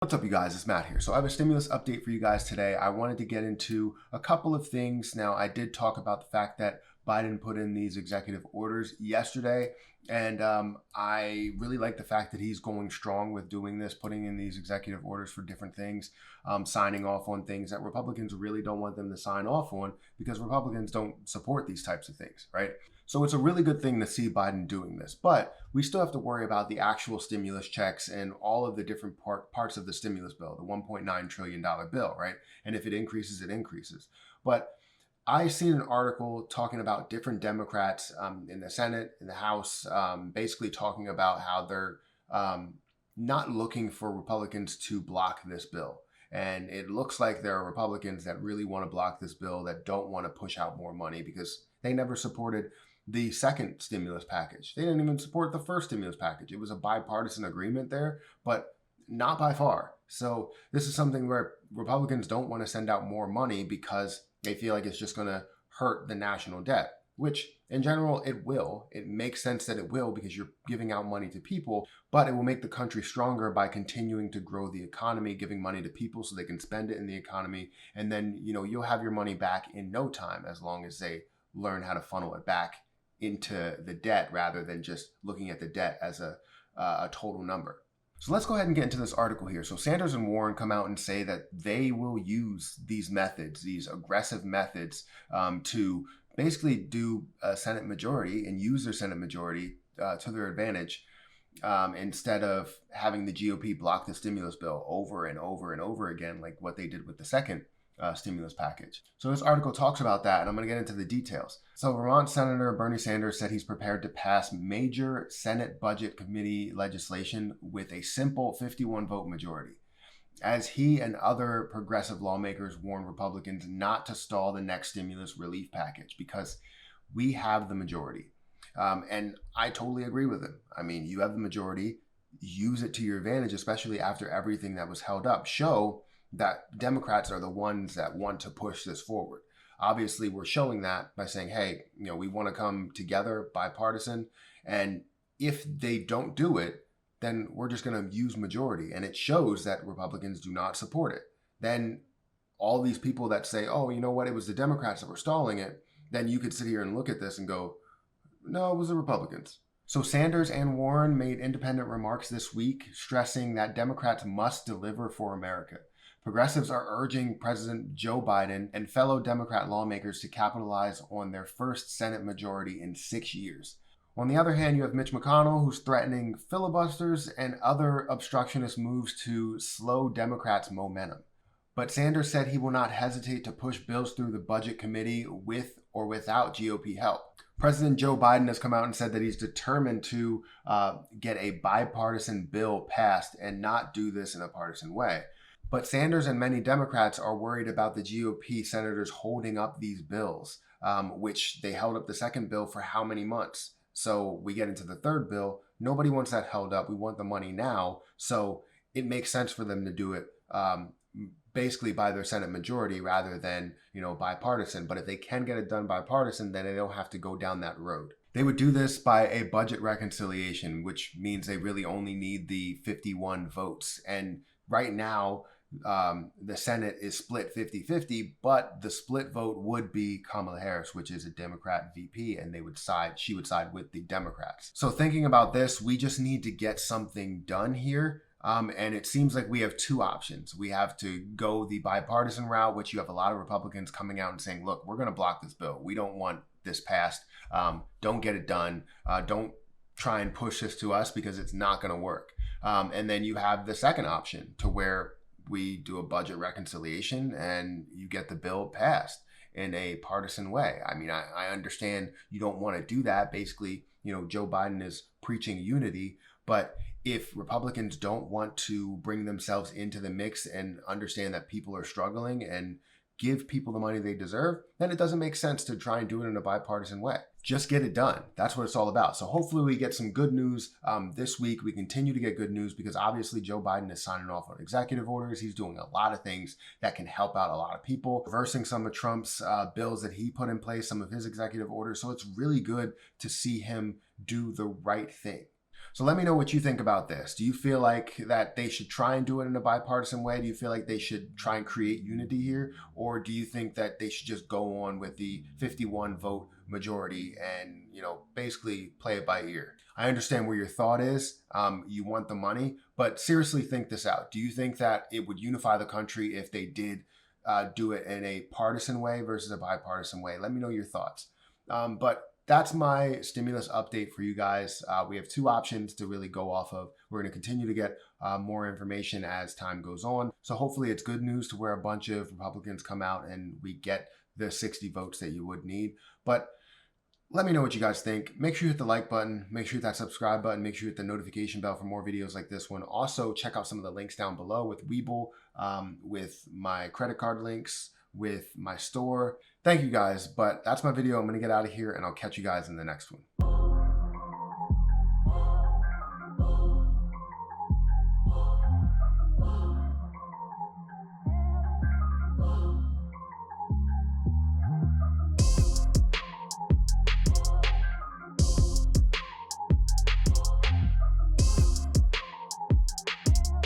What's up, you guys? It's Matt here. So I have a stimulus update for you guys today. I wanted to get into a couple of things. Now, I did talk about the fact that Biden put in these executive orders yesterday, and I really like the fact that he's going strong with doing this, putting in these executive orders for different things, signing off on things that Republicans really don't want them to sign off on because Republicans don't support these types of things, right? So it's a really good thing to see Biden doing this, but we still have to worry about the actual stimulus checks and all of the different parts of the stimulus bill, the $1.9 trillion bill, right? And if it increases, it increases. But I seen an article talking about different Democrats in the Senate, in the House, basically talking about how they're not looking for Republicans to block this bill. And it looks like there are Republicans that really want to block this bill, that don't want to push out more money because they never supported the second stimulus package. They didn't even support the first stimulus package. It was a bipartisan agreement there, but not by far. So this is something where Republicans don't want to send out more money because they feel like it's just going to hurt the national debt, which in general it will. It makes sense that it will because you're giving out money to people, but it will make the country stronger by continuing to grow the economy, giving money to people so they can spend it in the economy. And then, you'll have your money back in no time as long as they learn how to funnel it back into the debt rather than just looking at the debt as a total number. So let's go ahead and get into this article here. So Sanders and Warren come out and say that they will use these methods, these aggressive methods, to basically do a Senate majority and use their Senate majority to their advantage, instead of having the GOP block the stimulus bill over and over and over again, like what they did with the second stimulus package. So this article talks about that, and I'm going to get into the details. So Vermont Senator Bernie Sanders said he's prepared to pass major Senate Budget Committee legislation with a simple 51 vote majority, as he and other progressive lawmakers warn Republicans not to stall the next stimulus relief package because we have the majority. And I totally agree with him. I mean, you have the majority, use it to your advantage, especially after everything that was held up. Show that Democrats are the ones that want to push this forward. Obviously, we're showing that by saying, hey, we want to come together, bipartisan. And if they don't do it, then we're just going to use majority. And it shows that Republicans do not support it. Then all these people that say, oh, you know what, it was the Democrats that were stalling it, then you could sit here and look at this and go, no, it was the Republicans. So Sanders and Warren made independent remarks this week, stressing that Democrats must deliver for America. Progressives are urging President Joe Biden and fellow Democrat lawmakers to capitalize on their first Senate majority in 6 years. On the other hand, you have Mitch McConnell, who's threatening filibusters and other obstructionist moves to slow Democrats' momentum. But Sanders said he will not hesitate to push bills through the Budget Committee with or without GOP help. President Joe Biden has come out and said that he's determined to get a bipartisan bill passed and not do this in a partisan way. But Sanders and many Democrats are worried about the GOP senators holding up these bills, which they held up the second bill for how many months? So we get into the third bill. Nobody wants that held up. We want the money now. So it makes sense for them to do it basically by their Senate majority rather than, bipartisan. But if they can get it done bipartisan, then they don't have to go down that road. They would do this by a budget reconciliation, which means they really only need the 51 votes. And right now, the Senate is split 50-50, but the split vote would be Kamala Harris, which is a Democrat VP, and she would side with the Democrats. So thinking about this, we just need to get something done here. And it seems like we have two options. We have to go the bipartisan route, which you have a lot of Republicans coming out and saying, look, we're going to block this bill. We don't want this passed. Don't get it done. Don't try and push this to us because it's not going to work. And then you have the second option to where we do a budget reconciliation and you get the bill passed in a partisan way. I mean, I understand you don't want to do that. Basically, Joe Biden is preaching unity, but if Republicans don't want to bring themselves into the mix and understand that people are struggling and give people the money they deserve, then it doesn't make sense to try and do it in a bipartisan way. Just get it done. That's what it's all about. So hopefully we get some good news this week. We continue to get good news because obviously Joe Biden is signing off on executive orders. He's doing a lot of things that can help out a lot of people, reversing some of Trump's bills that he put in place, some of his executive orders. So it's really good to see him do the right thing. So let me know what you think about this. Do you feel like that they should try and do it in a bipartisan way? Do you feel like they should try and create unity here? Or do you think that they should just go on with the 51 vote majority and, basically play it by ear? I understand where your thought is. You want the money, but seriously think this out. Do you think that it would unify the country if they did do it in a partisan way versus a bipartisan way? Let me know your thoughts. But that's my stimulus update for you guys. We have two options to really go off of. We're going to continue to get more information as time goes on. So hopefully it's good news to where a bunch of Republicans come out and we get the 60 votes that you would need. But let me know what you guys think. Make sure you hit the like button. Make sure you hit that subscribe button. Make sure you hit the notification bell for more videos like this one. Also, check out some of the links down below with Webull, with my credit card links, with my store. Thank you guys, but that's my video. I'm going to get out of here and I'll catch you guys in the next one.